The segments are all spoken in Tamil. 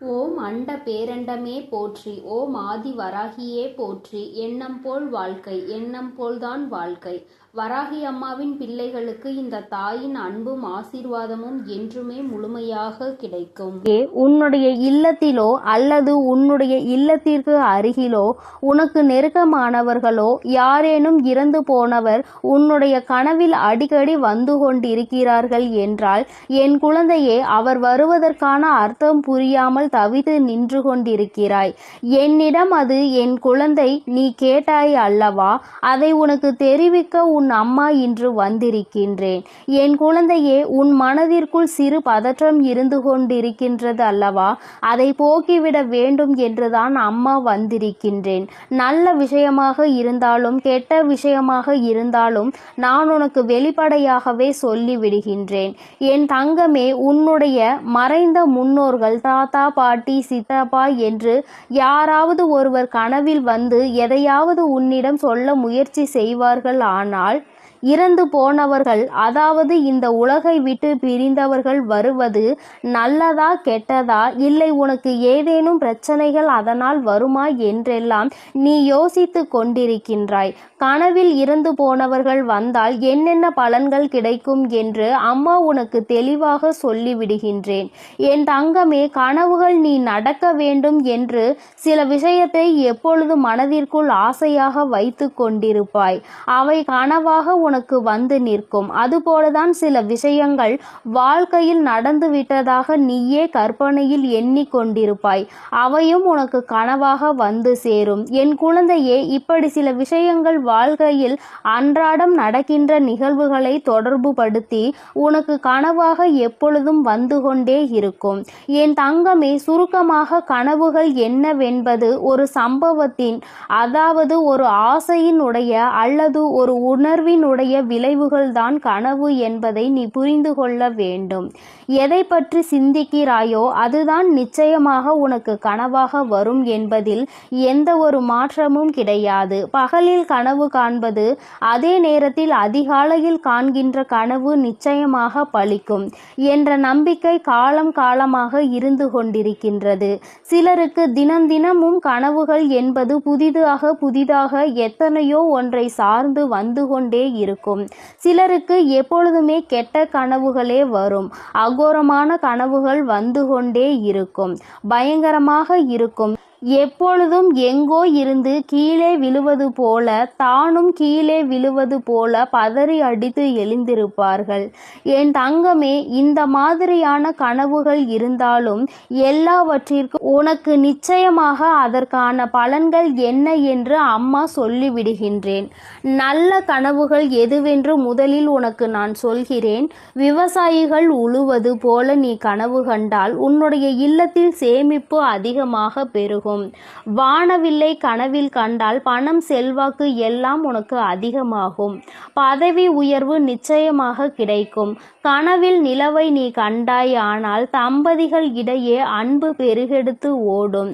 ஓம் அண்ட பேரண்டமே போற்றி, ஓம் ஆதி வராகியே போற்றி. எண்ணம் போல் வாழ்க்கை, எண்ணம் போல்தான் வாழ்க்கை. வராகி அம்மாவின் பிள்ளைகளுக்கு இந்த தாயின் அன்பும் ஆசீர்வாதமும் என்றுமே முழுமையாக கிடைக்கும். உன்னுடைய இல்லத்திலோ அல்லது உன்னுடைய இல்லத்திற்கு அருகிலோ உனக்கு நெருக்கமானவர்களோ யாரேனும் இறந்து போனவர் உன்னுடைய கனவில் அடிக்கடி வந்து கொண்டிருக்கிறார்கள் என்றால், என் குழந்தையே, அவர் வருவதற்கான அர்த்தம் புரியாமல் தவித்து நின்று கொண்டிருக்கிறாய். என்னிடம் அது என் குழந்தை நீ கேட்டாய் அல்லவா, அதை உனக்கு தெரிவிக்க உன் அம்மா இன்று வந்திருக்கின்றேன். என் குழந்தையே, உன் மனதிற்குள் சிறு பதற்றம் இருந்து கொண்டிருக்கின்றது அல்லவா, அதை போக்கிவிட வேண்டும் என்றுதான் அம்மா வந்திருக்கின்றேன். நல்ல விஷயமாக இருந்தாலும் கெட்ட விஷயமாக இருந்தாலும் நான் உனக்கு வெளிப்படையாகவே சொல்லிவிடுகின்றேன். என் தங்கமே, உன்னுடைய மறைந்த முன்னோர்கள் தாத்தா பாட்டி சித்தப்பா என்று யாராவது ஒருவர் கனவில் வந்து எதையாவது உன்னிடம் சொல்ல முயற்சி செய்வார்கள். ஆனால் இறந்து போனவர்கள், அதாவது இந்த உலகை விட்டு பிரிந்தவர்கள் வருவது நல்லதா கெட்டதா, இல்லை உனக்கு ஏதேனும் பிரச்சனைகள் அதனால் வருமா என்றெல்லாம் நீ யோசித்து கொண்டிருக்கின்றாய். கனவில் இறந்து போனவர்கள் வந்தால் என்னென்ன பலன்கள் கிடைக்கும் என்று அம்மா உனக்கு தெளிவாக சொல்லிவிடுகின்றேன். என் தங்கமே, கனவுகள் நீ நடக்க வேண்டும் என்று சில விஷயத்தை எப்பொழுது மனதிற்குள் ஆசையாக வைத்து கொண்டிருப்பாய். அவை கனவாக உனக்கு வந்து நிற்கும். அதுபோலதான் சில விஷயங்கள் வாழ்க்கையில் நடந்து விட்டதாக நீயே கற்பனையில் எண்ணிக்கொண்டிருப்பாய். அவையும் உனக்கு கனவாக வந்து சேரும். என் குழந்தையே, இப்படி சில விஷயங்கள் வாழ்க்கையில் அன்றாடம் நடக்கின்ற நிகழ்வுகளை தொடர்புபடுத்தி உனக்கு கனவாக எப்பொழுதும் வந்து கொண்டே இருக்கும். என் தங்கமே, சுருக்கமாக கனவுகள் என்னவென்பது ஒரு சம்பவத்தின், அதாவது ஒரு ஆசையினுடைய அல்லது ஒரு உணர்வினுடைய விளைவுகள் தான் கனவு என்பதை நீ புரிந்து கொள்ள வேண்டும். எதை பற்றி சிந்திக்கிறாயோ அதுதான் நிச்சயமாக உனக்கு கனவாக வரும் என்பதில் எந்த ஒரு மாற்றமும் கிடையாது. பகலில் கனவு காண்பது, அதே நேரத்தில் அதிகாலையில் காண்கின்ற கனவு நிச்சயமாக பலிக்கும் என்ற நம்பிக்கை காலம் காலமாக இருந்து கொண்டிருக்கின்றது. சிலருக்கு தினம் தினமும் கனவுகள் என்பது புதிதாக எத்தனையோ ஒன்றை சார்ந்து வந்து கொண்டே இருக்கும். சிலருக்கு எப்பொழுதுமே கெட்ட கனவுகளே வரும். அகோரமான கனவுகள் வந்து கொண்டே இருக்கும். பயங்கரமாக இருக்கும். எப்பொழுதும் எங்கோ இருந்து கீழே விழுவது போல, தானும் கீழே விழுவது போல பதறி அடித்து எழுந்திருப்பார்கள். என் தங்கமே, இந்த மாதிரியான கனவுகள் இருந்தாலும் எல்லாவற்றிற்கும் உனக்கு நிச்சயமாக அதற்கான பலன்கள் என்ன என்று அம்மா சொல்லிவிடுகின்றேன். நல்ல கனவுகள் எதுவென்று முதலில் உனக்கு நான் சொல்கிறேன். விவசாயிகள் உழுவது போல நீ கனவு கண்டால் உன்னுடைய இல்லத்தில் சேமிப்பு அதிகமாக பெருகும். வானவில்லை கனவில் கண்டால் பணம் செல்வாக்கு எல்லாம் உனக்கு அதிகமாகும். பதவி உயர்வு நிச்சயமாக கிடைக்கும். கனவில் நிலவை நீ கண்டாய், ஆனால் தம்பதிகள் இடையே அன்பு பெருகெடுத்து ஓடும்.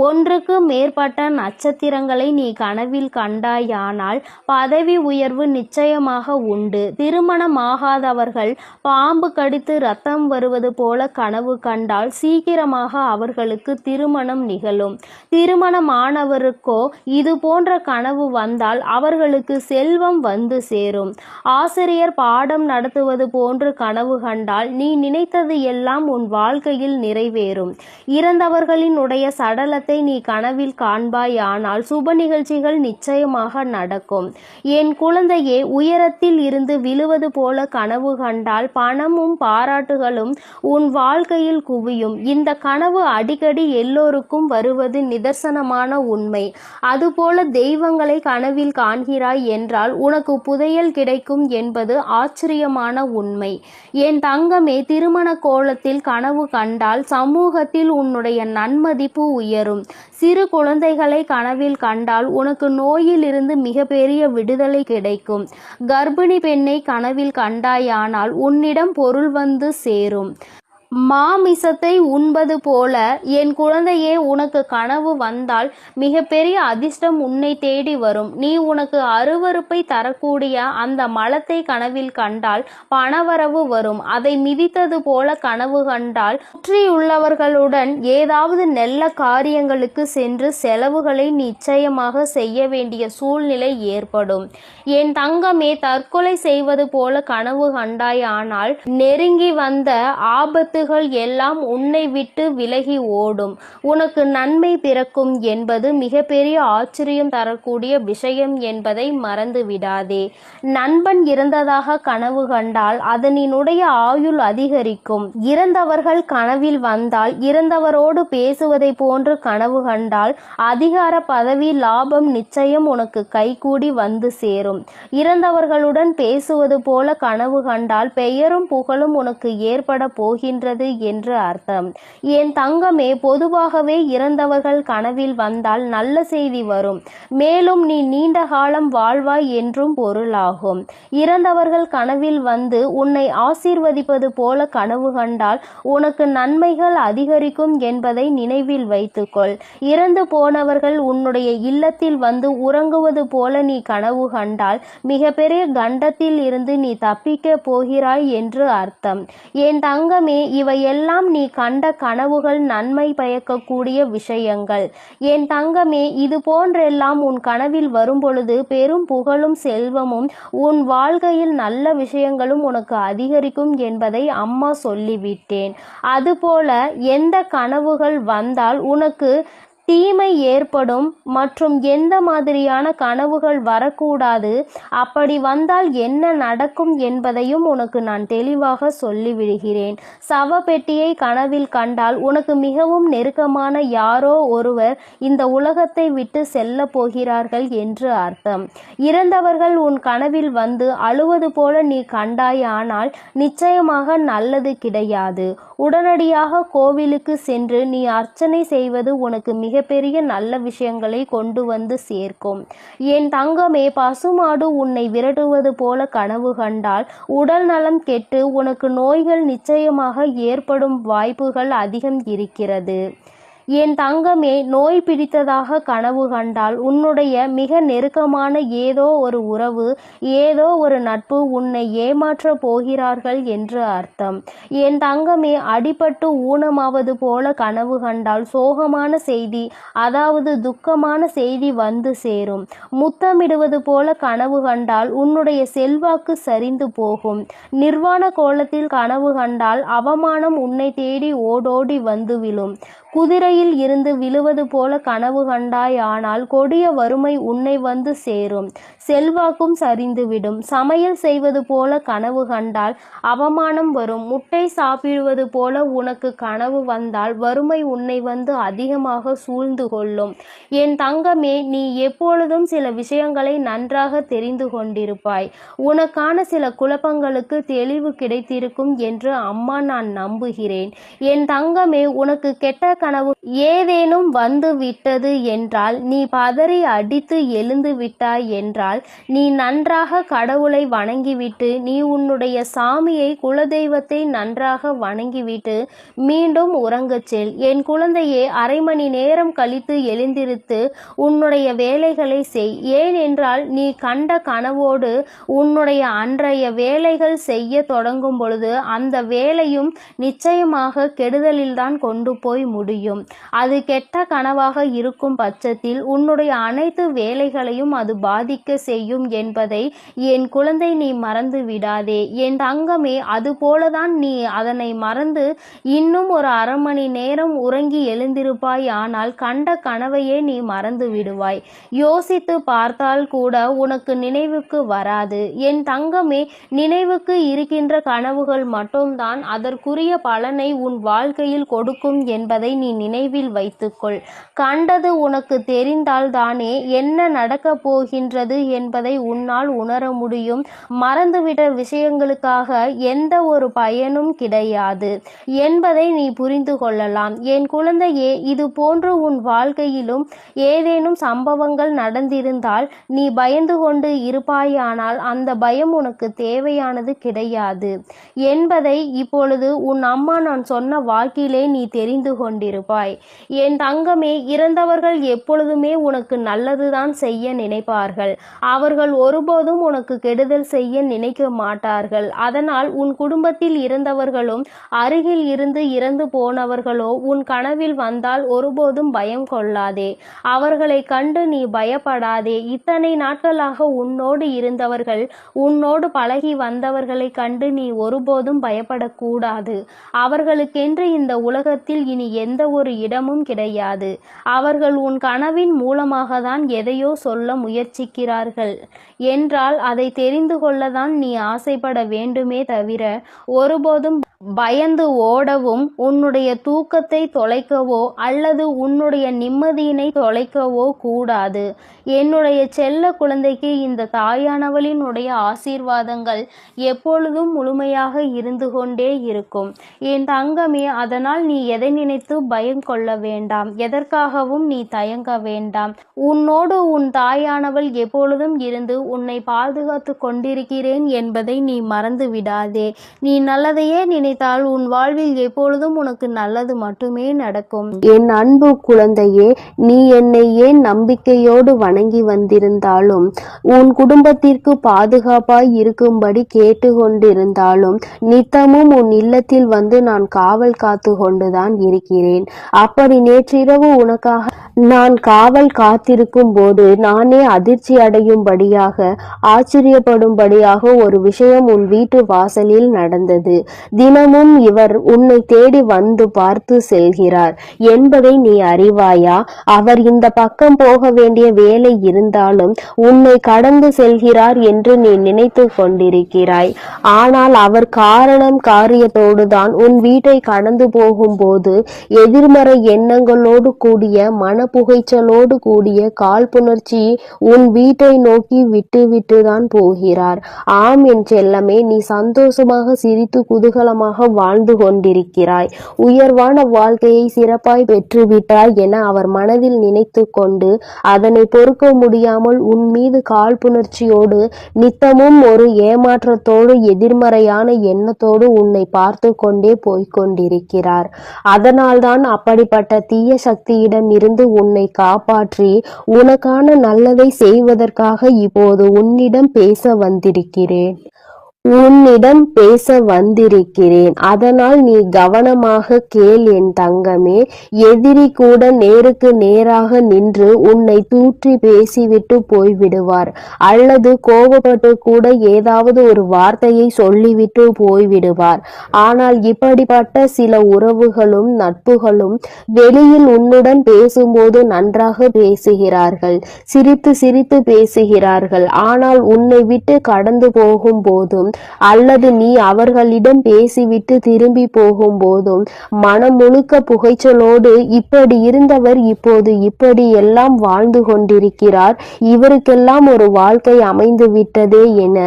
ஒன்றுக்கு மேற்பட்ட நட்சத்திரங்களை நீ கனவில் கண்டாயானால் பதவி உயர்வு நிச்சயமாக உண்டு. திருமணமாகாதவர்கள் பாம்பு கடித்து ரத்தம் வருவது போல கனவு கண்டால் சீக்கிரமாக அவர்களுக்கு திருமணம் நிகழும். திருமணமானவருக்கோ இது போன்ற கனவு வந்தால் அவர்களுக்கு செல்வம் வந்து சேரும். ஆசிரியர் பாடம் நடத்துவது போன்று கனவு கண்டால் நீ நினைத்தது எல்லாம் உன் வாழ்க்கையில் நிறைவேறும். இறந்தவர்களினுடைய சடலத்தை நீ கனவில் காண்பாயானால் சுப நிகழ்ச்சிகள் நிச்சயமாக நடக்கும். என் குழந்தையே, உயரத்தில் இருந்து விழுவது போல கனவு கண்டால் பணமும் பாராட்டுகளும் உன் வாழ்க்கையில் குவியும். இந்த கனவு அடிக்கடி எல்லோருக்கும் வருவது நிதர்சனமான உண்மை. அதுபோல தெய்வங்களை கனவில் காண்கிறாய் என்றால் உனக்கு புதையல் கிடைக்கும் என்பது ஆச்சரியமான உண்மை. என் தங்கமே, திருமண கோலத்தில் கனவு கண்டால் சமூகத்தில் உன்னுடைய நன்மதிப்பு உயரும். சிறு குழந்தைகளை கனவில் கண்டால் உனக்கு நோயிலிருந்து மிகப்பெரிய விடுதலை கிடைக்கும். கர்ப்பிணி பெண்ணை கனவில் கண்டாயானால் உன்னிடம் பொருள் வந்து சேரும். மாமிசத்தை உண்பது போல என் குழந்தையே உனக்கு கனவு வந்தால் மிகப்பெரிய அதிர்ஷ்டம் உன்னை தேடி வரும். நீ உனக்கு அருவருப்பை தரக்கூடிய அந்த மலத்தை கனவில் கண்டால் பணவரவு வரும். அதை மிதித்தது போல கனவு கண்டால் சுற்றியுள்ளவர்களுடன் ஏதாவது நல்ல காரியங்களுக்கு சென்று செலவுகளை நிச்சயமாக செய்ய வேண்டிய சூழ்நிலை ஏற்படும். என் தங்கமே, தற்கொலை செய்வது போல கனவு கண்டாயானால் நெருங்கி வந்த ஆபத்துகள் எல்லாம் உன்னை விட்டு விலகி ஓடும். உனக்கு நன்மை பிறக்கும் என்பது மிகப்பெரிய ஆச்சரியம் தரக்கூடிய விஷயம் என்பதை மறந்து விடாதே. நண்பன் இறந்ததாக கனவு கண்டால் அதனினுடைய ஆயுள் அதிகரிக்கும். இறந்தவர்கள் கனவில் வந்தால் இறந்தவரோடு பேசுவதை போன்று கனவு கண்டால் அதிகார பதவி லாபம் நிச்சயம் உனக்கு கைகூடி வந்து சேரும். இறந்தவர்களுடன் பேசுவது போல கனவு கண்டால் பெயரும் புகழும் உனக்கு ஏற்பட போகின்றது என்று அர்த்தம். என் தங்கமே, பொதுவாகவே இறந்தவர்கள் கனவில் வந்தால் நல்ல செய்தி வரும். மேலும் நீ நீண்ட காலம் வாழ்வாய் என்றும் பொருளாகும். இறந்தவர்கள் கனவில் வந்து உன்னை ஆசீர்வதிப்பது போல கனவு கண்டால் உனக்கு நன்மைகள் அதிகரிக்கும் என்பதை நினைவில் வைத்துக்கொள். இறந்து போனவர்கள் உன்னுடைய இல்லத்தில் வந்து உறங்குவது போல நீ கனவு கண்டால் மிகப்பெரிய கண்டத்தில் இருந்து நீ தப்பிக்க போகிறாய் என்று அர்த்தம். என் தங்கமே, இவையெல்லாம் நீ கண்ட கனவுகள் நன்மை பயக்கக்கூடிய விஷயங்கள். என் தங்கமே, இது போன்றெல்லாம் உன் கனவில் வரும்பொழுது பெரும் புகழும் செல்வமும் உன் வாழ்க்கையில் நல்ல விஷயங்களும் உனக்கு அதிகரிக்கும் என்பதை அம்மா சொல்லிவிட்டேன். அதுபோல எந்த கனவுகள் வந்தால் உனக்கு தீமை ஏற்படும் மற்றும் எந்த மாதிரியான கனவுகள் வரக்கூடாது, அப்படி வந்தால் என்ன நடக்கும் என்பதையும் உனக்கு நான் தெளிவாக சொல்லிவிடுகிறேன். சவப்பெட்டியை கனவில் கண்டால் உனக்கு மிகவும் நெருக்கமான யாரோ ஒருவர் இந்த உலகத்தை விட்டு செல்ல போகிறார்கள் என்று அர்த்தம். இறந்தவர்கள் உன் கனவில் வந்து அழுவது போல நீ கண்டாயானால் நிச்சயமாக நல்லது கிடையாது. உடனடியாக கோவிலுக்கு சென்று நீ அர்ச்சனை செய்வது உனக்கு மிகப்பெரிய நல்ல விஷயங்களை கொண்டு வந்து சேர்க்கும். என் தங்கமே, பசுமாடு உன்னை விரட்டுவது போல கனவு கண்டால் உடல் நலம் கெட்டு உனக்கு நோய்கள் நிச்சயமாக ஏற்படும் வாய்ப்புகள் அதிகம் இருக்கிறது. என் தங்கமே, நோய் பிடித்ததாக கனவு கண்டால் உன்னுடைய மிக நெருக்கமான ஏதோ ஒரு உறவு, ஏதோ ஒரு நட்பு உன்னை ஏமாற்ற போகிறார்கள் என்று அர்த்தம். என் தங்கமே, அடிபட்டு ஊனமாவது போல கனவு கண்டால் சோகமான செய்தி, அதாவது துக்கமான செய்தி வந்து சேரும். முத்தமிடுவது போல கனவு கண்டால் உன்னுடைய செல்வாக்கு சரிந்து போகும். நிர்வாண கோலத்தில் கனவு கண்டால் அவமானம் உன்னை தேடி ஓடோடி வந்து விழும். குதிரையில் இருந்து விழுவது போல கனவு கண்டாய் ஆனால் கொடிய வறுமை உன்னை வந்து சேரும். செல்வாக்கும் சரிந்துவிடும். சமையல் செய்வது போல கனவு கண்டால் அவமானம் வரும். முட்டை சாப்பிடுவது போல உனக்கு கனவு வந்தால் வறுமை உன்னை வந்து அதிகமாக சூழ்ந்து கொள்ளும். என் தங்கமே, நீ எப்பொழுதும் சில விஷயங்களை நன்றாக தெரிந்து கொண்டிருப்பாய். உனக்கான சில குழப்பங்களுக்கு தெளிவு கிடைத்திருக்கும் என்று அம்மா நான் நம்புகிறேன். என் தங்கமே, உனக்கு கெட்ட கனவு ஏதேனும் வந்து விட்டது என்றால், நீ பதறி அடித்து எழுந்து விட்டாய் என்றால், நீ நன்றாக கடவுளை வணங்கிவிட்டு நீ உன்னுடைய சாமியை குலதெய்வத்தை நன்றாக வணங்கிவிட்டு மீண்டும் உறங்கச் செல். என் குழந்தையே, அரை மணி நேரம் கழித்து எழுந்திருத்து உன்னுடைய வேலைகளை செய். ஏனென்றால் நீ கண்ட கனவோடு உன்னுடைய அன்றைய வேலைகள் செய்ய தொடங்கும் பொழுது அந்த வேலையும் நிச்சயமாக கெடுதலில்தான் கொண்டு போய் முடியும். அது கெட்ட கனவாக இருக்கும் பட்சத்தில் உன்னுடைய அனைத்து வேலைகளையும் அது பாதிக்க செய்யும் என்பதை என் குழந்தை நீ மறந்து விடாதே. என் தங்கமே, அதுபோலதான் நீ அதனை மறந்து இன்னும் ஒரு அரை மணி நேரம் உறங்கி எழுந்திருப்பாய். ஆனால் கண்ட கனவையே நீ மறந்து விடுவாய். யோசித்து பார்த்தால் கூட உனக்கு நினைவுக்கு வராது. என் தங்கமே, நினைவுக்கு இருக்கின்ற கனவுகள் மட்டும்தான் அதற்குரிய பலனை உன் வாழ்க்கையில் கொடுக்கும் என்பதை நீ நினைவில் வைத்துக்கொள். கண்டது உனக்கு தெரிந்தால் தானே என்ன நடக்கப் போகின்றது என்பதை உன்னால் உணர முடியும். மறந்துவிட்ட விஷயங்களுக்காக எந்த ஒரு பயனும் கிடையாது என்பதை நீ புரிந்து கொள்ளலாம். என் குழந்தையே, இது போன்று உன் வாழ்க்கையிலும் ஏதேனும் சம்பவங்கள் நடந்திருந்தால் நீ பயந்து கொண்டு இருப்பாயானால் அந்த பயம் உனக்கு தேவையானது கிடையாது என்பதை இப்பொழுது உன் அம்மா நான் சொன்ன வாக்கிலே நீ தெரிந்து கொண்டிருப்பாய். என் தங்கமே, இறந்தவர்கள் எப்பொழுதுமே உனக்கு நல்லதுதான் செய்ய நினைப்பார்கள். அவர்கள் ஒருபோதும் உனக்கு கெடுதல் செய்ய நினைக்க மாட்டார்கள். அதனால் உன் குடும்பத்தில் இருந்தவர்களும் அருகில் இருந்து இறந்து போனவர்களோ உன் கனவில் வந்தால் ஒருபோதும் பயம் கொள்ளாதே. அவர்களை கண்டு நீ பயப்படாதே. இத்தனை நாட்களாக உன்னோடு இருந்தவர்கள், உன்னோடு பழகி வந்தவர்களை கண்டு நீ ஒருபோதும் பயப்படக்கூடாது. அவர்களுக்கென்று இந்த உலகத்தில் இனி எந்த ஒரு இடமும் கிடையாது. அவர்கள் உன் கனவின் மூலமாக தான் எதையோ சொல்ல முயற்சிக்கிறார்கள் என்றால் அதை தெரிந்து கொள்ளதான் நீ ஆசைப்பட வேண்டுமே தவிர ஒருபோதும் பயந்து ஓடவும் உன்னுடைய தூக்கத்தை தொலைக்கவோ அல்லது உன்னுடைய நிம்மதியினை தொலைக்கவோ கூடாது. என்னுடைய செல்ல குழந்தைக்கு இந்த தாயானவளினுடைய ஆசீர்வாதங்கள் எப்பொழுதும் முழுமையாக இருந்து கொண்டே இருக்கும். என் தங்கமே, அதனால் நீ எதை நினைத்து பயம் கொள்ள வேண்டாம். எதற்காகவும் நீ தயங்க வேண்டாம். உன்னோடு உன் தாயானவள் எப்பொழுதும் இருந்து உன்னை பாதுகாத்து கொண்டிருக்கிறேன் என்பதை நீ மறந்து விடாதே. நீ நல்லதையே நினைத்தால் உன் வாழ்வில் எப்பொழுதும் உனக்கு நல்லது மட்டுமே நடக்கும். என் அன்பு குழந்தையே, நீ என்னை ஏன் நம்பிக்கையோடு வணங்கி வந்திருந்தாலும், உன் குடும்பத்திற்கு பாதுகாப்பாய் இருக்கும்படி கேட்டு கொண்டிருந்தாலும், நித்தமும் உன் இல்லத்தில் வந்து நான் காவல் காத்து கொண்டுதான் இருக்கிறேன். அப்படி நேற்றிரவு உனக்காக நான் காவல் காத்திருக்கும் போது நானே அதிர்ச்சி அடையும்படியாக, ஆச்சரியப்படும்படியாக ஒரு விஷயம் உன் வீட்டு வாசலில் நடந்தது. தினமும் இவர் உன்னை தேடி வந்து பார்த்து செல்கிறார் என்பதை நீ அறிவாயா? அவர் இந்த பக்கம் போக வேண்டிய வேலை இருந்தாலும் உன்னை கடந்து செல்கிறார் என்று நீ நினைத்து கொண்டிருக்கிறாய். ஆனால் அவர் காரணம் காரியத்தோடுதான் உன் வீட்டை கடந்து போகும்போது எதிர்மறை எண்ணங்களோடு கூடிய மனப்புகைச்சலோடு கூடிய காழ்ப்புணர்ச்சி உன் வீட்டை நோக்கி விட்டுதான் போகிறார். ஆம் என் செல்லமே, நீ சந்தோஷமாக சிரித்து குதூகலமாக வாழ்ந்து கொண்டிருக்கிறாய். உயர்வான வாழ்க்கையை சிறப்பாய் பெற்றுவிட்டாய் என அவர் மனதில் நினைத்து கொண்டு அதனை பொறுக்க முடியாமல் உன் மீது காழ்ப்புணர்ச்சியோடு நித்தமும் ஒரு ஏமாற்றத்தோடு எதிர்மறையான எண்ணத்தோடு உன்னை பார்த்து கொண்டே போய்கொண்டிருக்கிறார். அதனால்தான் அப்படிப்பட்ட தீய சக்தியிடம் இருந்து உன்னை காப்பாற்றி உனக்கான நல்லதை செய்வதற்காக இப்போது உன்னிடம் பேச வந்திருக்கிறேன். அதனால் நீ கவனமாக கேள் என் தங்கமே. எதிரி கூட நேருக்கு நேராக நின்று உன்னை தூற்றி பேசிவிட்டு போய்விடுவார். அல்லது கோபப்பட்டு கூட ஏதாவது ஒரு வார்த்தையை சொல்லிவிட்டு போய்விடுவார். ஆனால் இப்படிப்பட்ட சில உறவுகளும் நட்புகளும் வெளியில் உன்னுடன் பேசும்போது நன்றாக பேசுகிறார்கள், சிரித்து சிரித்து பேசுகிறார்கள். ஆனால் உன்னை விட்டு கடந்து போகும் போதும் அல்லது நீ அவர்களிடம் பேசிவிட்டு திரும்பி போகும் போதும் மனம் முழுக்க புகைச்சலோடு இப்படி இருந்தவர் இப்போது இப்படி எல்லாம் வாழ்ந்து கொண்டிருக்கிறார், இவருக்கெல்லாம் ஒரு வாழ்க்கை அமைந்து விட்டதே என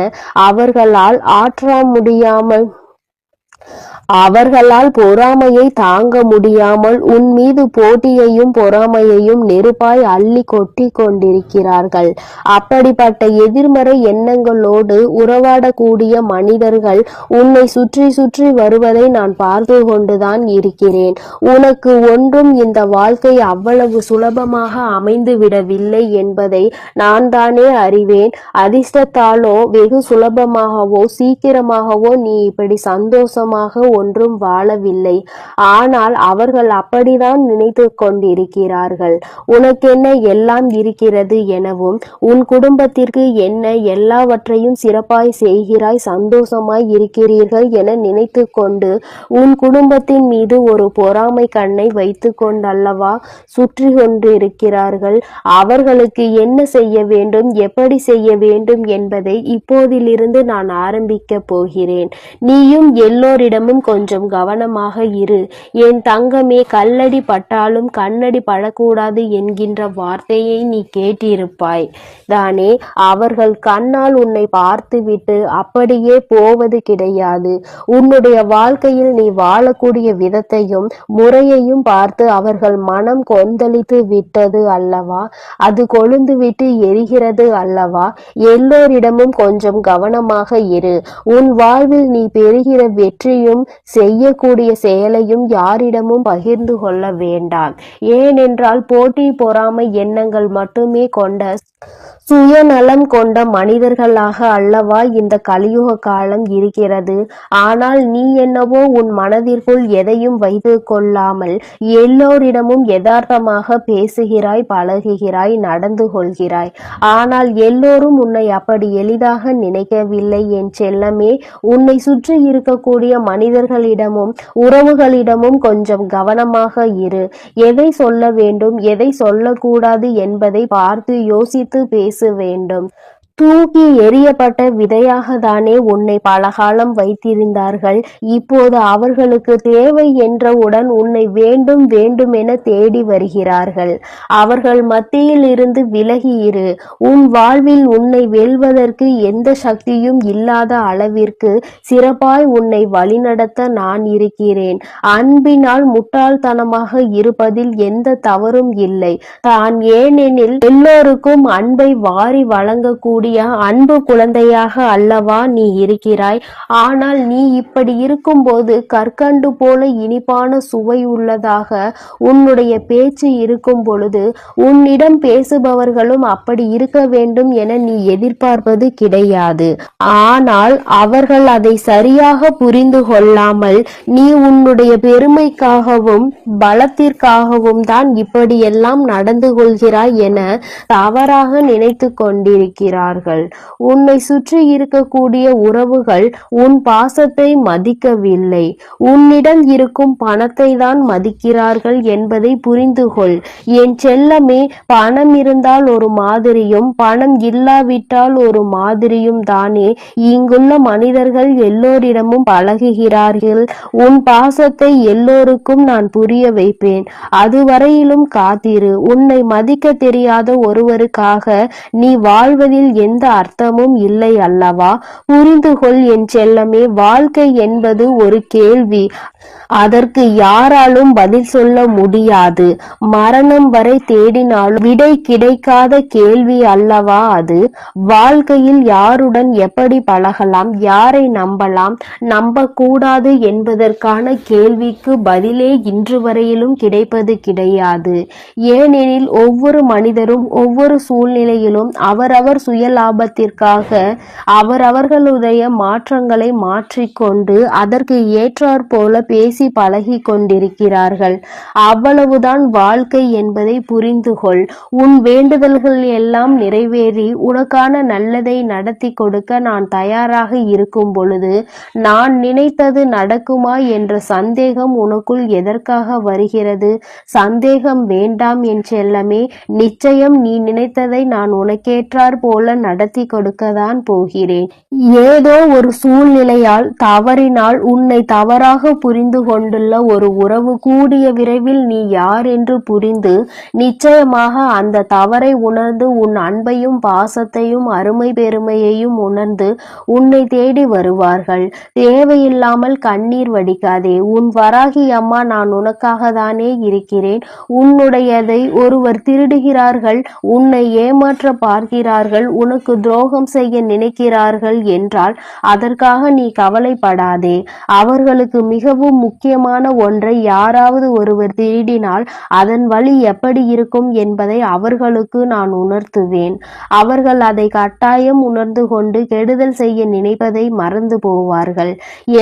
அவர்களால் பொறாமையை தாங்க முடியாமல் உன் மீது போட்டியையும் பொறாமையையும் நெருப்பாய் அள்ளி கொட்டி கொண்டிருக்கிறார்கள். அப்படிப்பட்ட எதிர்மறை எண்ணங்களோடு உறவாடக்கூடிய மனிதர்கள் உன்னை சுற்றி சுற்றி வருவதை நான் பார்த்து கொண்டுதான் இருக்கிறேன். உனக்கு ஒன்றும் இந்த வாழ்க்கை அவ்வளவு சுலபமாக அமைந்து விடவில்லை என்பதை நான் தானே அறிவேன். அதிர்ஷ்டத்தாலோ வெகு சுலபமாகவோ சீக்கிரமாகவோ நீ இப்படி சந்தோஷமாக ஒன்றும் வாழவில்லை. ஆனால் அவர்கள் அப்படிதான் நினைத்து கொண்டிருக்கிறார்கள். உனக்கென்ன எல்லாம் இருக்கிறது எனவும், உன் குடும்பத்திற்கு என்ன எல்லாவற்றையும் சிறப்பாய் செய்கிறாய், சந்தோஷமாய் இருக்கிறீர்கள் என நினைத்து கொண்டு உன் குடும்பத்தின் மீது ஒரு பொறாமை கண்ணை வைத்து கொண்டல்லவா சுற்றி கொண்டிருக்கிறார்கள். அவர்களுக்கு என்ன செய்ய வேண்டும், எப்படி செய்ய வேண்டும் என்பதை இப்போதிலிருந்து நான் ஆரம்பிக்க போகிறேன். நீயும் எல்லோரை எல்லோரிடமும் கொஞ்சம் கவனமாக இரு. என் தங்கமே, கல்லடி பட்டாலும் கண்ணடி படக்கூடாது என்கின்ற வார்த்தையை நீ கேட்டிருப்பாய் தானே? அவர்கள் கண்ணால் உன்னை பார்த்துவிட்டு அப்படியே போவது கிடையாது. உன்னுடைய வாழ்க்கையில் நீ வாழக்கூடிய விதத்தையும் முறையையும் பார்த்து அவர்கள் மனம் கொந்தளித்து விட்டது அல்லவா? அது கொழுந்து விட்டு எரிகிறது அல்லவா? எல்லோரிடமும் கொஞ்சம் கவனமாக இரு. உன் வாழ்வில் நீ பெறுகிற வெற்றியும் செய்யக்கூடிய செயலையும் யாரிடமும் பகிர்ந்து கொள்ள வேண்டாம். ஏனென்றால் போட்டி பொறாமை எண்ணங்கள் மட்டுமே கொண்ட சுயநலம் கொண்ட மனிதர்களாக அல்லவா இந்த கலியுக காலம் இருக்கிறது. ஆனால் நீ என்னவோ உன் மனதிற்குள் எதையும் வைத்து கொள்ளாமல் எல்லோரிடமும் யதார்த்தமாக பேசுகிறாய், பழகுகிறாய், நடந்து கொள்கிறாய். ஆனால் எல்லோரும் உன்னை அப்படி எளிதாக நினைக்கவில்லை என் செல்லமே. உன்னை சுற்றி இருக்கக்கூடிய மனிதர்களிடமும் உறவுகளிடமும் கொஞ்சம் கவனமாக இரு. எதை சொல்ல வேண்டும், எதை சொல்லக்கூடாது என்பதை பார்த்து யோசித்து பேச வேண்டும். தூக்கி எறியப்பட்ட விதையாக தானே உன்னை பலகாலம் வைத்திருந்தார்கள். இப்போது அவர்களுக்கு தேவை என்றவுடன் உன்னை வேண்டும் வேண்டுமென தேடி வருகிறார்கள். அவர்கள் மத்தியில் இருந்து விலகி இரு. உன் வாழ்வில் உன்னை வெல்வதற்கு எந்த சக்தியும் இல்லாத அளவிற்கு சிறப்பாய் உன்னை வழிநடத்த நான் இருக்கிறேன். அன்பினால் முட்டாள்தனமாக இருப்பதில் எந்த தவறும் இல்லை தான். ஏனெனில் எல்லோருக்கும் அன்பை வாரி வழங்கக்கூடிய அன்பு குழந்தையாக அல்லவா நீ இருக்கிறாய். ஆனால் நீ இப்படி இருக்கும்போது கற்கண்டு போல இனிப்பான சுவை உள்ளதாக உன்னுடைய பேச்சு இருக்கும் பொழுது உன்னிடம் பேசுபவர்களும் அப்படி இருக்க வேண்டும் என நீ எதிர்பார்ப்பது கிடையாது. ஆனால் அவர்கள் அதை சரியாக புரிந்து கொள்ளாமல் நீ உன்னுடைய பெருமைக்காகவும் பலத்திற்காகவும் தான் இப்படியெல்லாம் நடந்து கொள்கிறாய் என தவறாக நினைத்து கொண்டிருக்கிறார்கள். உன்னை சுற்றி இருக்கக்கூடிய உறவுகள் உன் பாசத்தை மதிக்கவில்லை, உன்னிடம் இருக்கும் பணத்தை தான் மதிக்கிறார்கள் என்பதை புரிந்து கொள் என் செல்லமே. பணம் இருந்தால் ஒரு மாதிரியும் பணம் இல்லாவிட்டால் ஒரு மாதிரியும் தானே இங்குள்ள மனிதர்கள் எல்லோரிடமும் பழகுகிறார்கள். உன் பாசத்தை எல்லோருக்கும் நான் புரிய வைப்பேன். அதுவரையிலும் காத்திரு. உன்னை மதிக்க தெரியாத ஒருவருக்காக நீ வாழ்வதில் எந்த அர்த்தமும் இல்லை அல்லவா? புரிந்து கொள் என் செல்லமே. வாழ்க்கை என்பது ஒரு கேள்வி. அதற்கு யாராலும் பதில் சொல்ல முடியாது. மரணம் வரை தேடினாலும் விடை கிடைக்காத கேள்வி அல்லவா அது? வாழ்க்கையில் யாருடன் எப்படி பழகலாம், யாரை நம்பலாம், நம்பக்கூடாது என்பதற்கான கேள்விக்கு பதிலே இன்று வரையிலும் கிடைப்பது கிடையாது. ஏனெனில் ஒவ்வொரு மனிதரும் ஒவ்வொரு சூழ்நிலையிலும் அவரவர் சுய லாபத்திற்காக அவரவர்களுடைய மாற்றங்களை மாற்றிக்கொண்டு அதற்கு ஏற்றாற் போல பேசி பழகி கொண்டிருக்கிறார்கள். அவ்வளவுதான் வாழ்க்கை என்பதை புரிந்து கொள். உன் வேண்டுதல்கள் எல்லாம் நிறைவேறி உனக்கான நல்லதை நடத்தி கொடுக்க நான் தயாராக இருக்கும் பொழுது நான் நினைத்தது நடக்குமா என்ற சந்தேகம் உனக்குள் எதற்காக வருகிறது? சந்தேகம் வேண்டாம் என் செல்லமே. நிச்சயம் நீ நினைத்ததை நான் உனக்கேற்றாற் போல நடத்தி கொடுக்கத்தான் போகிறேன். ஏதோ ஒரு சூழ்நிலையால் தவறினால் உன்னை தவறாக புரிந்து கொண்டுள்ள ஒரு உறவு கூடிய விரைவில் நீ யார் என்று புரிந்து நிச்சயமாக அந்த தவறை உணர்ந்து உன் அன்பையும் பாசத்தையும் அருமை பெருமையையும் உணர்ந்து உன்னை தேடி வருவார்கள். தேவையில்லாமல் கண்ணீர் வடிக்காதே. உன் வராகி அம்மா நான் உனக்காக தானே இருக்கிறேன். உன்னுடையதை ஒருவர் திருடுகிறார்கள், உன்னை ஏமாற்ற பார்க்கிறார்கள், உனக்கு துரோகம் செய்ய நினைக்கிறார்கள் என்றால் அதற்காக நீ கவலைப்படாதே. அவர்களுக்கு மிகவும் முக்கியமான ஒன்றை யாராவது ஒருவர் திருடினால் அதன் வழி எப்படி இருக்கும் என்பதை அவர்களுக்கு நான் உணர்த்துவேன். அவர்கள் அதை கட்டாயம் உணர்ந்து கொண்டு கெடுதல் செய்ய நினைப்பதை மறந்து போவார்கள்.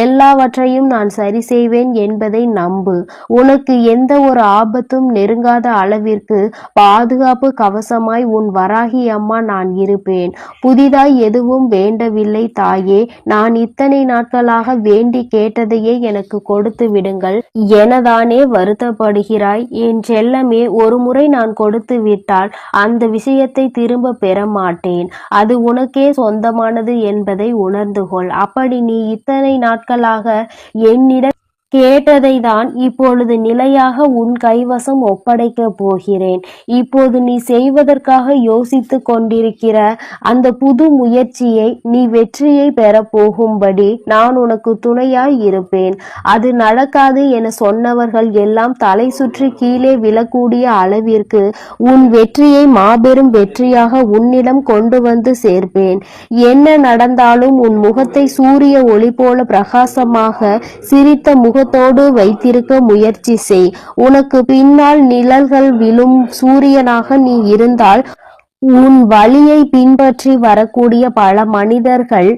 எல்லாவற்றையும் நான் சரி செய்வேன் என்பதை நம்பு. உனக்கு எந்த ஒரு ஆபத்தும் நெருங்காத அளவிற்கு பாதுகாப்பு கவசமாய் உன் வராகி அம்மா நான் இருப்பேன். புதிதாய் எதுவும் வேண்டவில்லை தாயே. நான் இத்தனை நாட்களாக வேண்டி கேட்டதையே எனக்கு கொடுத்து விடுங்கள். எனதானே வருத்தப்படுகிறாய்? என் செல்லமே, ஒரு முறை நான் கொடுத்து விட்டால் அந்த விஷயத்தை திரும்ப பெற மாட்டேன். அது உனக்கே சொந்தமானது என்பதை உணர்ந்து கொள். அப்படி நீ இத்தனை நாட்களாக என்னிடம் கேட்டதை தான் இப்பொழுது நிலையாக உன் கைவசம் ஒப்படைக்கப் போகிறேன். இப்போது நீ செய்வதற்காக யோசித்து கொண்டிருக்கிற அந்த புது முயற்சியை நீ வெற்றியை பெறப்போகும்படி நான் உனக்கு துணையாய் இருப்பேன். அது நடக்காது என சொன்னவர்கள் எல்லாம் தலை சுற்றி கீழே விழக்கூடிய அளவிற்கு உன் வெற்றியை மாபெரும் வெற்றியாக உன்னிடம் கொண்டு வந்து சேர்ப்பேன். என்ன நடந்தாலும் உன் முகத்தை சூரிய ஒளி போல பிரகாசமாக சிரித்த முகத்தோடு வைத்திருக்க முயற்சி செய். உனக்கு பின்னால் நிழல்கள் விழும் சூரியனாக நீ இருந்தால் உன் வழியை பின்பற்றி வரக்கூடிய பல மனிதர்கள்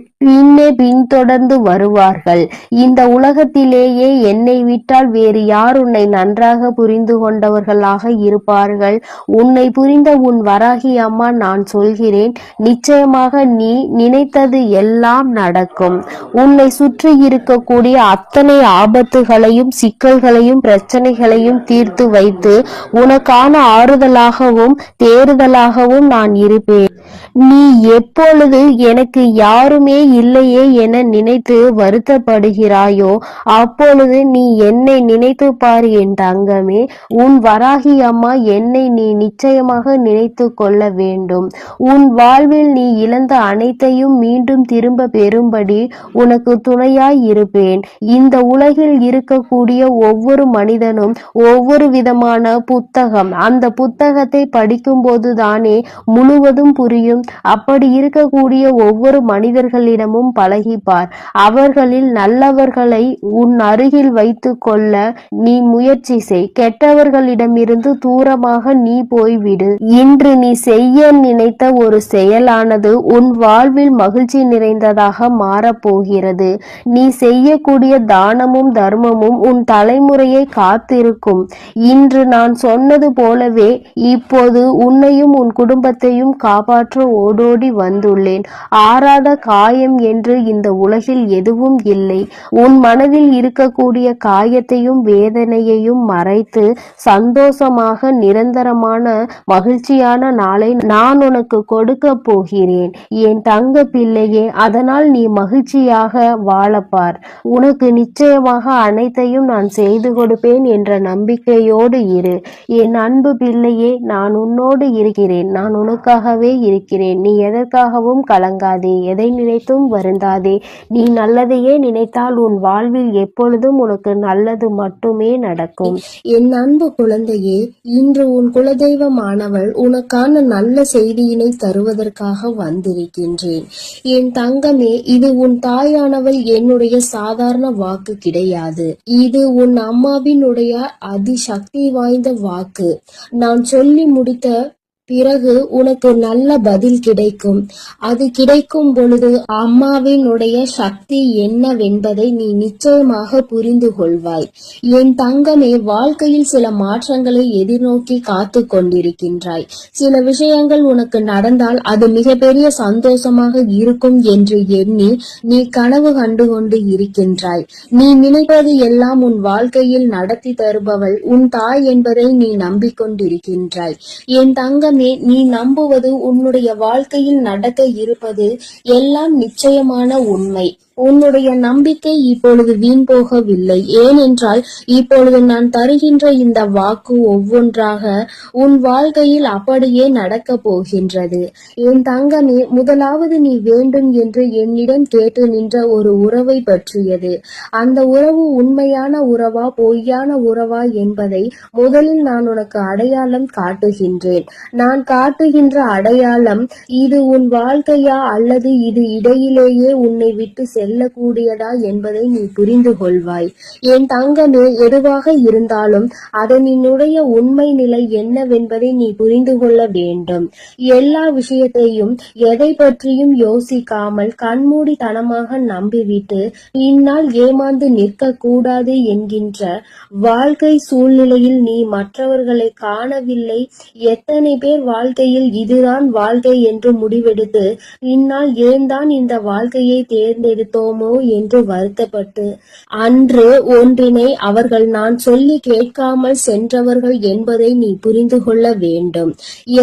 பின்தொடர்ந்து வருவார்கள். இந்த உலகத்திலேயே என்னை விட்டால் வேறு யார் உன்னை நன்றாக புரிந்து கொண்டவர்களாக இருப்பார்கள்? உன்னை புரிந்த உன் வராகி அம்மா நான் சொல்கிறேன், நிச்சயமாக நீ நினைத்தது எல்லாம் நடக்கும். உன்னை சுற்றி இருக்கக்கூடிய அத்தனை ஆபத்துகளையும் சிக்கல்களையும் பிரச்சனைகளையும் தீர்த்து வைத்து உனக்கான ஆறுதலாகவும் தேறுதலாகவும் நான் இருப்பேன். நீ எப்பொழுது எனக்கு யாருமே இல்லையே என நினைத்து வருத்தப்படுகிறாயோ அப்பொழுது நீ என்னை நினைத்து பார் என் தங்கமே. உன் வராகி அம்மா என்னை நீ நிச்சயமாக நினைத்து கொள்ள வேண்டும். உன் வாழ்வில் நீ இழந்த அனைத்தையும் மீண்டும் திரும்ப பெறும்படி உனக்கு துணையாய் இருப்பேன். இந்த உலகில் இருக்கக்கூடிய ஒவ்வொரு மனிதனும் ஒவ்வொரு விதமான புத்தகம். அந்த புத்தகத்தை படிக்கும் போதுதானே முழுவதும் புரியும். அப்படி இருக்கக்கூடிய ஒவ்வொரு மனிதர்களிடமும் பழகிப்பார். அவர்களில் நல்லவர்களை உன் அருகில் வைத்து கொள்ள நீ முயற்சி செய். கெட்டவர்களிடமிருந்து தூரமாக நீ போய்விடு. இன்று நீ செய்ய நினைத்த ஒரு செயலானது உன் வாழ்வில் மகிழ்ச்சி நிறைந்ததாக மாறப்போகிறது. நீ செய்யக்கூடிய தானமும் தர்மமும் உன் தலைமுறையை காத்திருக்கும். இன்று நான் சொன்னது போலவே இப்போது உன்னையும் உன் குடும்பத்தையும் காப்பாற்ற ஓடோடி வந்துள்ளேன். ஆறாத காயம் என்று இந்த உலகில் எதுவும் இல்லை. உன் மனதில் இருக்கக்கூடிய காயத்தையும் வேதனையையும் மறைத்து சந்தோஷமாக நிரந்தரமான மகிழ்ச்சியான நாளை நான் உனக்கு கொடுக்க போகிறேன் என் தங்க பிள்ளையே. அதனால் நீ மகிழ்ச்சியாக வாழப்பார். உனக்கு நிச்சயமாக அனைத்தையும் நான் செய்து கொடுப்பேன் என்ற நம்பிக்கையோடு இரு என் அன்பு பிள்ளையே. நான் உன்னோடு இருக்கிறேன். நான் உனக்காகவே இருக்கிறேன். நீ எதற்காகவும் கலங்காதே, எதை நினைத்தும் வருந்தாதே. நீ நல்லதையே நினைத்தால் உன் வாழ்வில் எப்பொழுதும் உனக்கு நல்லது மட்டுமே நடக்கும். என் அன்பு குழந்தையே, இன்று உன் குலதெய்வமானவள் உனக்கான நல்ல செய்தியினை தருவதற்காக வந்திருக்கின்றேன். என் தங்கமே, இது உன் தாயானவள் என்னுடைய சாதாரண வாக்கு கிடையாது. இது உன் அம்மாவினுடைய அதிசக்தி வாய்ந்த வாக்கு. நான் சொல்லி முடித்த பிறகு உனக்கு நல்ல பதில் கிடைக்கும். அது கிடைக்கும் பொழுது அம்மாவினுடைய சக்தி என்னவென்பதை நீ நிச்சயமாக புரிந்து கொள்வாய். என் தங்கமே, வாழ்க்கையில் சில மாற்றங்களை எதிர்நோக்கி காத்து கொண்டிருக்கின்றாய். சில விஷயங்கள் உனக்கு நடந்தால் அது மிகப்பெரிய சந்தோஷமாக இருக்கும் என்று எண்ணி நீ கனவு கண்டு கொண்டு இருக்கின்றாய். நீ நினைப்பது எல்லாம் உன் வாழ்க்கையில் நடத்தி தருபவள் உன் தாய் என்பதை நீ நம்பிக்கொண்டிருக்கின்றாய். என் தங்கமே, நீ நம்புவது உன்னுடைய வாழ்க்கையில் நடக்க இருப்பது எல்லாம் நிச்சயமான உண்மை. உன்னுடைய நம்பிக்கை இப்பொழுது வீண் போகவில்லை. ஏனென்றால் இப்பொழுது நான் தருகின்ற இந்த வாக்கு ஒவ்வொன்றாக உன் வாழ்க்கையில் அப்படியே நடக்க போகின்றது. என் தங்கமே, முதலாவது நீ வேண்டும் என்று என்னிடம் கேட்டு நின்ற ஒரு உறவை பற்றியது. அந்த உறவு உண்மையான உறவா பொய்யான உறவா என்பதை முதலில் நான் உனக்கு அடையாளம் காட்டுகின்றேன். நான் காட்டுகின்ற அடையாளம் இது உன் வாழ்க்கையா அல்லது இது இடையிலேயே உன்னை விட்டு செல்லக்கூடியதா என்பதை நீ புரிந்து கொள்வாய். என் தங்கமே, எதுவாக இருந்தாலும் அதனுடைய உண்மை நிலை என்னவென்பதை நீ புரிந்து கொள்ள வேண்டும். எல்லா விஷயத்தையும் எதை பற்றியும் யோசிக்காமல் கண்மூடித்தனமாக நம்பிவிட்டு பின்னால் ஏமாந்து நிற்க கூடாது என்கின்ற வாழ்க்கை சூழ்நிலையில் நீ மற்றவர்களை காணவில்லை. எத்தனை பேர் வாழ்க்கையில் இதுதான் வாழ்க்கை என்று முடிவெடுத்து பின்னால் ஏன் தான் இந்த வாழ்க்கையை தேர்ந்தெடுத்தோம் விட்டோமோ என்று வருத்தப்பட்டு அன்று ஒன்றினை அவர்கள் நான் சொல்லி கேட்காமல் சென்றவர்கள் என்பதை நீ புரிந்து கொள்ள வேண்டும்.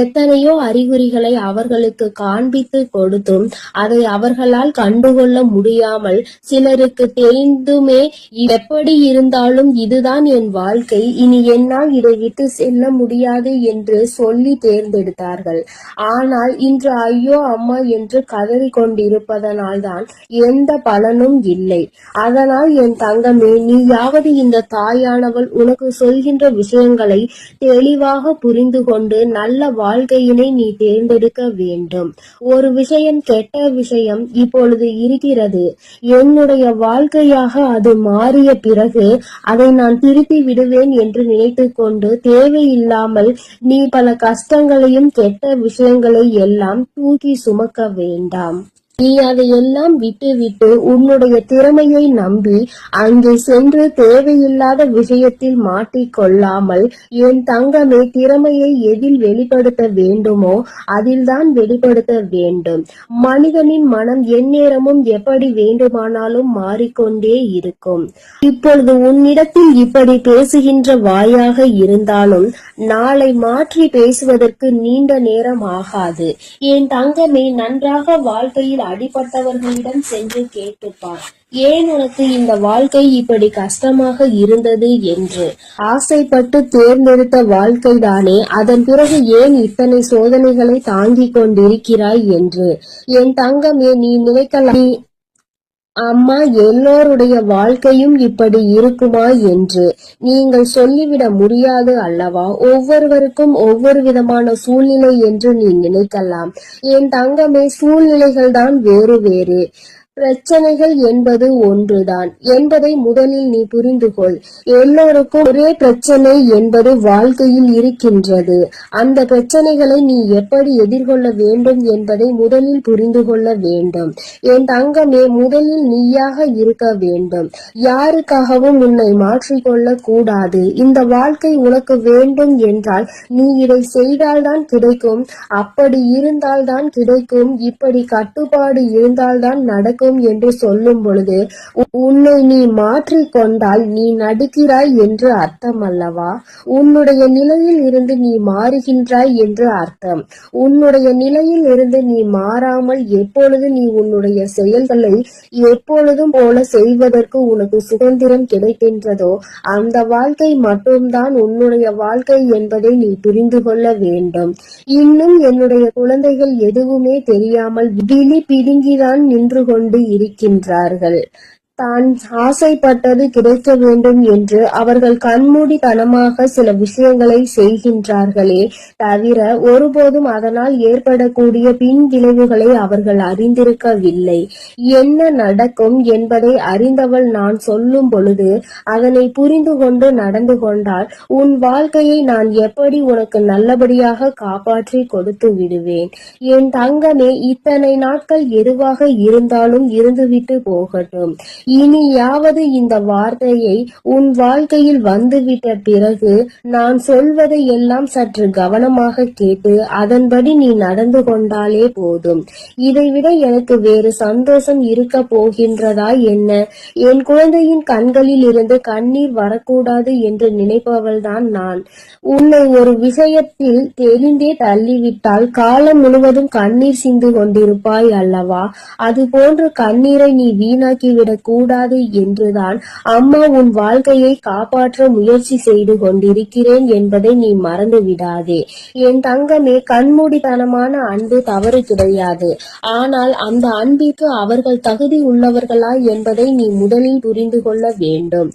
எத்தனையோ அறிகுறிகளை அவர்களுக்கு காண்பித்து கொடுத்தும் அதை அவர்களால் கண்டுகொள்ள முடியாமல் சிலருக்கு தெரிந்துமே எப்படி இருந்தாலும் இதுதான் என் வாழ்க்கை, இனி என்னால் இதை விட்டு செல்ல முடியாது என்று சொல்லி தேர்ந்தெடுத்தார்கள். ஆனால் இன்று ஐயோ அம்மா என்று கதறிக் கொண்டிருப்பதனால்தான் எந்த பலனும் இல்லை. அதனால் என் தங்கமே, நீயாவது இந்த தாயானவள் உனக்கு சொல்கின்ற விஷயங்களை தெளிவாக புரிந்து கொண்டு நல்ல வாழ்க்கையினை நீ தேர்ந்தெடுக்க வேண்டும். ஒரு விஷயம், கெட்ட விஷயம் இப்பொழுது இருக்கிறது. என்னுடைய வாழ்க்கையாக அது மாறிய பிறகு அதை நான் திருப்பி விடுவேன் என்று நினைத்து கொண்டு தேவையில்லாமல் நீ பல கஷ்டங்களையும் கெட்ட விஷயங்களை எல்லாம் தூக்கி சுமக்க வேண்டாம். நீ அதையெல்லாம் விட்டுவிட்டு உன்னுடைய திறமையை நம்பி அங்கே சென்று தேவையில்லாத விஷயத்தில் மாட்டிக்கொள்ளாமல் என் தங்கமே, திறமையை எதில் வெளிப்படுத்த வேண்டுமோ அதில்தான் வெளிப்படுத்த வேண்டும். மனிதனின் மனம் எந்நேரமும் எப்படி வேண்டுமானாலும் மாறிக்கொண்டே இருக்கும். இப்பொழுது உன்னிடத்தில் இப்படி பேசுகின்ற வாயாக இருந்தாலும் நாளை மாற்றி பேசுவதற்கு நீண்ட நேரம் ஆகாது. என் தங்கமே, நன்றாக வாழ்க்கையில் அடிபட்டவர்களிடம் சென்று கேட்டுப்பார், ஏன் உனக்கு இந்த வாழ்க்கை இப்படி கஷ்டமாக இருந்தது என்று. ஆசைப்பட்டு தேர்ந்தெடுத்த வாழ்க்கைதானே, அதன் பிறகு ஏன் இத்தனை சோதனைகளை தாங்கிக் கொண்டிருக்கிறாய் என்று. என் தங்கமே, நீ நினைக்கலாம் அம்மா எல்லோருடைய வாழ்க்கையும் இப்படி இருக்குமா என்று. நீங்கள் சொல்லிவிட முடியாது அல்லவா? ஒவ்வொருவருக்கும் ஒவ்வொரு விதமான சூழ்நிலை என்று நீ நினைக்கலாம். என் தங்கமே, சூழ்நிலைகள் தான் வேறு வேறு, பிரச்சனைகள் என்பது ஒன்றுதான் என்பதை முதலில் நீ புரிந்து கொள். எல்லோருக்கும் ஒரே பிரச்சனை என்பது வாழ்க்கையில் இருக்கின்றது. அந்த பிரச்சனைகளை நீ எப்படி எதிர்கொள்ள வேண்டும் என்பதை முதலில் புரிந்து கொள்ள வேண்டும். என் தங்கமே, முதலில் நீயாக இருக்க வேண்டும். யாருக்காகவும் உன்னை மாற்றிக்கொள்ள கூடாது. இந்த வாழ்க்கை உனக்கு வேண்டும் என்றால் நீ இதை செய்தால்தான் கிடைக்கும், அப்படி இருந்தால்தான் கிடைக்கும், இப்படி கட்டுப்பாடு இருந்தால்தான் நடக்கும் என்று சொல்லும் பொழுது உன்னை நீ மாற்றிக் கொண்டால் நீ நடிக்கிறாய் என்று அர்த்தம் அல்லவா? உன்னுடைய நிலையில் இருந்து நீ மாறுகின்றாய் என்று அர்த்தம். உன்னுடைய நிலையில் இருந்து நீ மாறாமல் எப்பொழுது நீ உன்னுடைய செயல்களை எப்பொழுதும் போல செய்வதற்கு உனக்கு சுதந்திரம் கிடைக்கின்றதோ அந்த வாழ்க்கை மட்டும்தான் உன்னுடைய வாழ்க்கை என்பதை நீ புரிந்து கொள்ள வேண்டும். இன்னும் என்னுடைய குழந்தைகள் எதுவுமே தெரியாமல் விழி பிடுங்கிதான் நின்று கொண்டு இருக்கின்றார்கள். தான் ஆசைப்பட்டது கிடைக்க வேண்டும் என்று அவர்கள் கண்மூடித்தனமாக சில விஷயங்களை செய்கின்றார்களே தவிர ஒருபோதும் அதனால் ஏற்படக்கூடிய பின் விளைவுகளை அவர்கள் அறிந்திருக்கவில்லை. என்ன நடக்கும் என்பதை அறிந்தவள் நான் சொல்லும் பொழுது அதனை புரிந்து கொண்டு நடந்து கொண்டால் உன் வாழ்க்கையை நான் எப்படி உனக்கு நல்லபடியாக காப்பாற்றி கொடுத்து விடுவேன். என் தங்கமே, இத்தனை நாட்கள் எதுவாக இருந்தாலும் இருந்துவிட்டு போகட்டும். இனியாவது இந்த வார்த்தையை உன் வாழ்க்கையில் வந்துவிட்ட பிறகு நான் சொல்வதை எல்லாம் சற்று கவனமாக கேட்டு அதன்படி நீ நடந்து கொண்டாலே போதும். இதைவிட எனக்கு வேறு சந்தோஷம் இருக்க போகின்றதா என்ன? என் குழந்தையின் கண்களில் இருந்து கண்ணீர் வரக்கூடாது என்று நினைப்பவள்தான் நான். உன்னை ஒரு விஷயத்தில் தெரிந்தே தள்ளிவிட்டால் காலம் முழுவதும் கண்ணீர் சிந்து கொண்டிருப்பாய் அல்லவா? அது போன்ற கண்ணீரை நீ வீணாக்கிவிடக் கூடாது என்றுதான் அம்மா உன் வாழ்க்கையை காப்பாற்ற முயற்சி செய்து கொண்டிருக்கிறேன் என்பதை நீ மறந்து விடாதே. என் தங்கமே, கண்மூடித்தனமான அன்பு தவறு கிடையாது. ஆனால் அந்த அன்பிற்கு அவர்கள் தகுதி உள்ளவர்களா என்பதை நீ முதலில் புரிந்து கொள்ள வேண்டும்.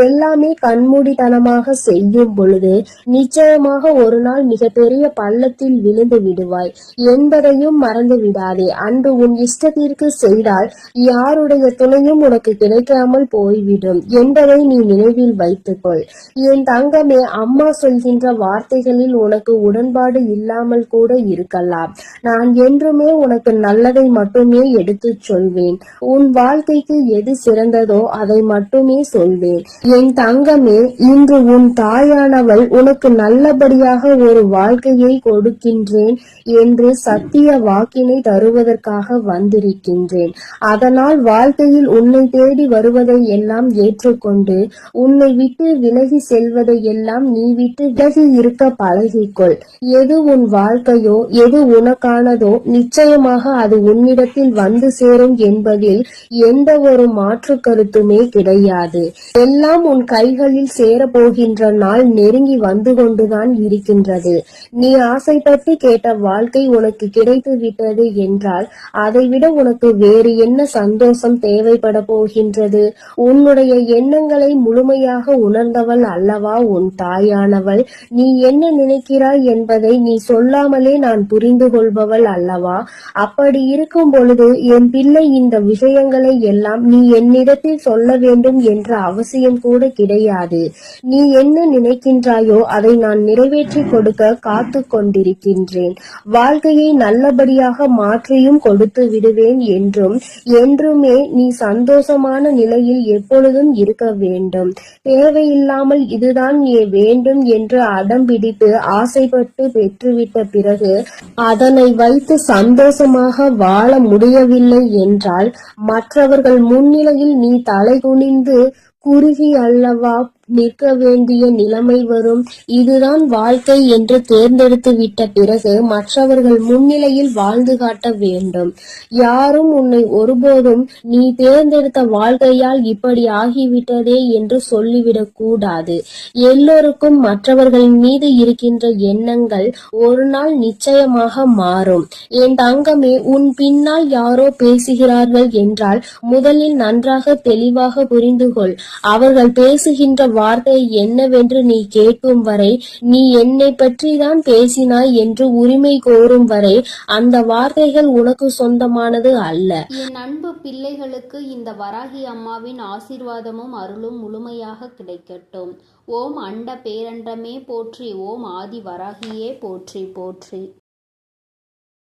எல்லாமே கண்மூடித்தனமாக செய்யும் பொழுது நிச்சயமாக ஒரு நாள் மிகப்பெரிய பள்ளத்தில் விழுந்து விடுவாய் என்பதையும் மறந்து விடாதே. அன்று உன் இஷ்டத்திற்கு செய்தால் யாருடைய துணையும் உனக்கு உனக்கு கிடைக்காமல் போய்விடும் என்பதை நீ நினைவில் வைத்துக்கொள். என் தங்கமே, அம்மா சொல்கின்ற வார்த்தைகளில் உனக்கு உடன்பாடு இல்லாமல் கூட இருக்கலாம். நான் என்றுமே உனக்கு நல்லதை மட்டுமே எடுத்துச் சொல்வேன். உன் வாழ்க்கைக்கு எது சிறந்ததோ அதை மட்டுமே சொல்வேன். என் தங்கமே, இன்று உன் தாயானவள் உனக்கு நல்லபடியாக ஒரு வாழ்க்கையை கொடுக்கின்றேன் என்று சத்திய வாக்கினை தருவதற்காக வந்திருக்கின்றேன். அதனால் வாழ்க்கையில் உன்னை தேடி வருவதை எல்லாம் ஏற்றுக்கொண்டு உன்னை விட்டு விலகி செல்வதை எல்லாம் நீ விட்டு விலகி இருக்க பழகிக்கொள். எது உன் வாழ்க்கையோ எது உனக்கானதோ நிச்சயமாக அது உன்னிடத்தில் வந்து சேரும் என்பதில் எந்த ஒரு மாற்று கருத்துமே கிடையாது. எல்லாம் உன் கைகளில் சேரப்போகின்ற நாள் நெருங்கி வந்து கொண்டுதான் இருக்கின்றது. நீ ஆசைப்பட்டு கேட்ட வாழ்க்கை உனக்கு கிடைத்து விட்டது என்றால் அதைவிட உனக்கு வேறு என்ன சந்தோஷம் தேவைப்பட போகின்றது? உன்னுடைய எண்ணங்களை முழுமையாக உணர்ந்தவள் அல்லவா உன் தாயானவள். நீ என்ன நினைக்கிறாய் என்பதை நீ சொல்லாமலே நான் புரிந்து கொள்பவள் அல்லவா. அப்படி இருக்கும் பொழுது என் பிள்ளை, இந்த விஷயங்களை எல்லாம் நீ என்னிடத்தில் சொல்ல வேண்டும் என்ற அவசியம் கூட கிடையாது. நீ என்ன நினைக்கின்றாயோ அதை நான் நிறைவேற்றி கொடுக்க காத்து கொண்டிருக்கின்றேன். வாழ்க்கையை நல்லபடியாக மாற்றியும் கொடுத்து விடுவேன் என்றும் என்றுமே நீ சந்தோஷமான நிலையில் எப்பொழுதும் இருக்க வேண்டும். தேவையில்லாமல் இதுதான் வேண்டும் என்று அடம் பிடித்து ஆசைப்பட்டு பெற்றுவிட்ட பிறகு அதனை வைத்து சந்தோஷமாக வாழ முடியவில்லை என்றால் மற்றவர்கள் முன்னிலையில் நீ தலை குனிந்து குறுகி அல்லவா நிற்க வேண்டிய நிலைமை வரும். இதுதான் வாழ்க்கை என்று தேர்ந்தெடுத்து விட்ட பிறகு மற்றவர்கள் முன்னிலையில் வாழ்ந்து காட்ட வேண்டும். யாரும் உன்னை ஒருபோதும் நீ தேர்ந்தெடுத்த வாழ்க்கையால் இப்படி ஆகிவிட்டதே என்று சொல்லிவிடக் கூடாது. எல்லோருக்கும் மற்றவர்கள் மீது இருக்கின்ற எண்ணங்கள் ஒரு நாள் நிச்சயமாக மாறும். என் தங்கமே, உன் பின்னால் யாரோ பேசுகிறார்கள் என்றால் முதலில் நன்றாக தெளிவாக புரிந்து கொள். அவர்கள் பேசுகின்ற வார்த்தை என்னவென்று நீ கேட்கும் வரை, நீ என்னை பற்றி தான் பேசினாய் என்று உரிமை கோரும் வரை அந்த வார்த்தைகள் உனக்கு சொந்தமானது அல்ல. என் அன்பு பிள்ளைகளுக்கு இந்த வராகி அம்மாவின் ஆசீர்வாதமும் அருளும் முழுமையாக கிடைக்கட்டும். ஓம் அண்ட பேரண்டமே போற்றி. ஓம் ஆதி வராகியே போற்றி போற்றி.